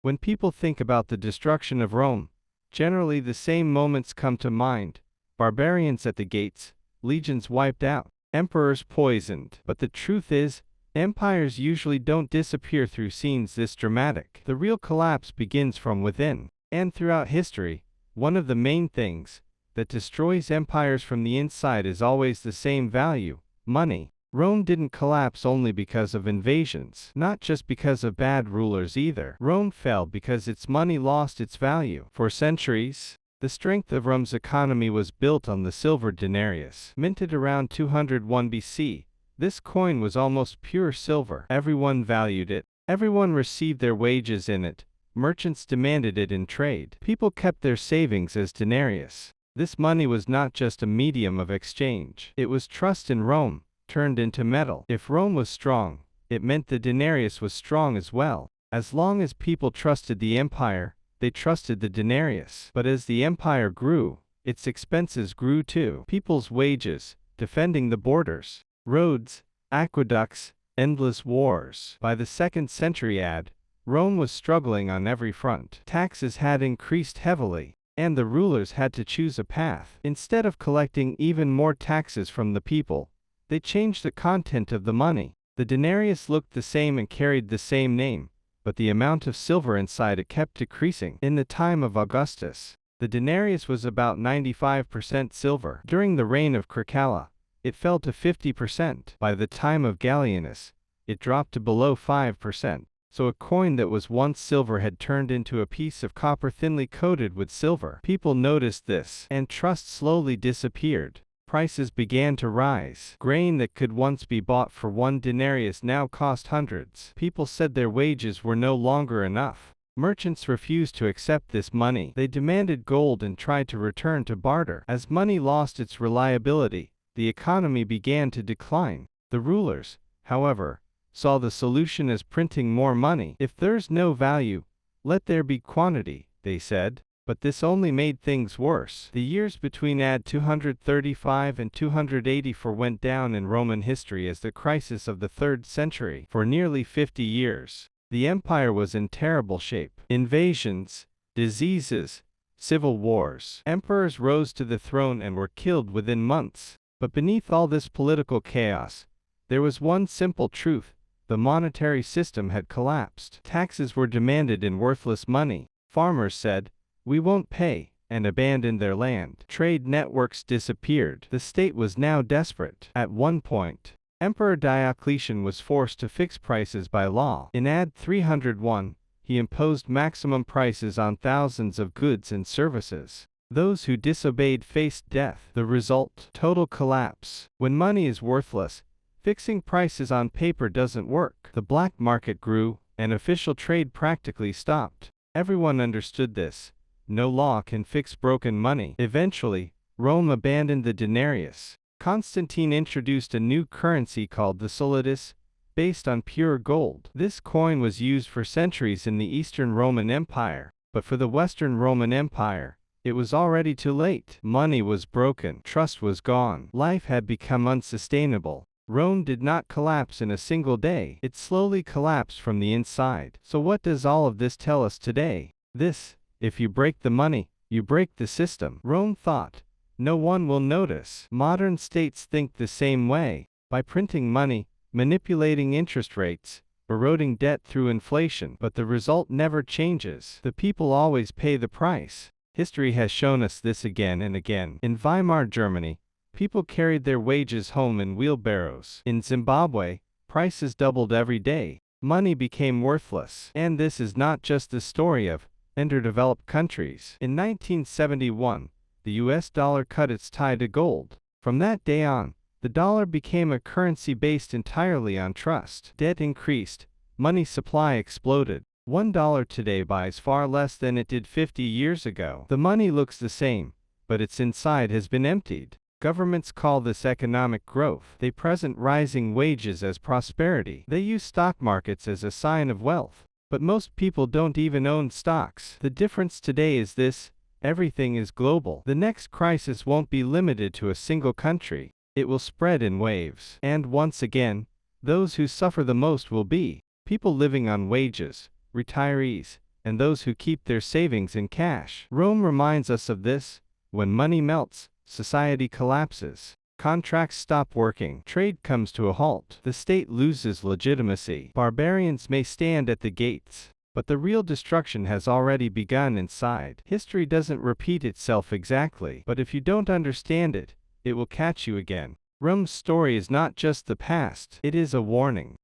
When people think about the destruction of Rome, generally the same moments come to mind: barbarians at the gates, legions wiped out, emperors poisoned. But the truth is, empires usually don't disappear through scenes this dramatic. The real collapse begins from within. And throughout history, one of the main things that destroys empires from the inside is always the same value: money. Rome didn't collapse only because of invasions, not just because of bad rulers either. Rome fell because its money lost its value. For centuries, the strength of Rome's economy was built on the silver denarius. Minted around 201 BC, this coin was almost pure silver. Everyone valued it. Everyone received their wages in it. Merchants demanded it in trade. People kept their savings as denarius. This money was not just a medium of exchange. It was trust in Rome, turned into metal. If Rome was strong, it meant the denarius was strong as well. As long as people trusted the empire, they trusted the denarius. But as the empire grew, its expenses grew too. People's wages, defending the borders, roads, aqueducts, endless wars. By the 2nd century AD, Rome was struggling on every front. Taxes had increased heavily, and the rulers had to choose a path. Instead of collecting even more taxes from the people, they changed the content of the money. The denarius looked the same and carried the same name, but the amount of silver inside it kept decreasing. In the time of Augustus, the denarius was about 95% silver. During the reign of Cracalla, it fell to 50%. By the time of Gallienus, it dropped to below 5%. So a coin that was once silver had turned into a piece of copper thinly coated with silver. People noticed this, and trust slowly disappeared. Prices began to rise. Grain that could once be bought for 1 denarius now cost hundreds. People said their wages were no longer enough. Merchants refused to accept this money. They demanded gold and tried to return to barter. As money lost its reliability, the economy began to decline. The rulers, however, saw the solution as printing more money. If there's no value, let there be quantity, they said. But this only made things worse. The years between AD 235 and 284 went down in Roman history as the crisis of the 3rd century. For nearly 50 years, the empire was in terrible shape. Invasions, diseases, civil wars. Emperors rose to the throne and were killed within months. But beneath all this political chaos, there was one simple truth: the monetary system had collapsed. Taxes were demanded in worthless money. Farmers said, "We won't pay," and abandoned their land. Trade networks disappeared. The state was now desperate. At one point, Emperor Diocletian was forced to fix prices by law. In AD 301, he imposed maximum prices on thousands of goods and services. Those who disobeyed faced death. The result: total collapse. When money is worthless, fixing prices on paper doesn't work. The black market grew, and official trade practically stopped. Everyone understood this. No law can fix broken money. Eventually, Rome abandoned the denarius. Constantine introduced a new currency called the solidus, based on pure gold. This coin was used for centuries in the Eastern Roman Empire, but for the Western Roman Empire, it was already too late. Money was broken. Trust was gone. Life had become unsustainable. Rome did not collapse in a single day. It slowly collapsed from the inside. So what does all of this tell us today? This: if you break the money, you break the system. Rome thought, no one will notice. Modern states think the same way. By printing money, manipulating interest rates, eroding debt through inflation. But the result never changes. The people always pay the price. History has shown us this again and again. In Weimar Germany, people carried their wages home in wheelbarrows. In Zimbabwe, prices doubled every day. Money became worthless. And this is not just the story of underdeveloped countries. In 1971, the US dollar cut its tie to gold. From that day on, the dollar became a currency based entirely on trust. Debt increased, money supply exploded. $1 today buys far less than it did 50 years ago. The money looks the same, but its inside has been emptied. Governments call this economic growth. They present rising wages as prosperity. They use stock markets as a sign of wealth. But most people don't even own stocks. The difference today is this: everything is global. The next crisis won't be limited to a single country. It will spread in waves. And once again, those who suffer the most will be people living on wages, retirees, and those who keep their savings in cash. Rome reminds us of this. When money melts, society collapses. Contracts stop working. Trade comes to a halt. The state loses legitimacy. Barbarians may stand at the gates, but the real destruction has already begun inside. History doesn't repeat itself exactly, but if you don't understand it, it will catch you again. Rome's story is not just the past, it is a warning.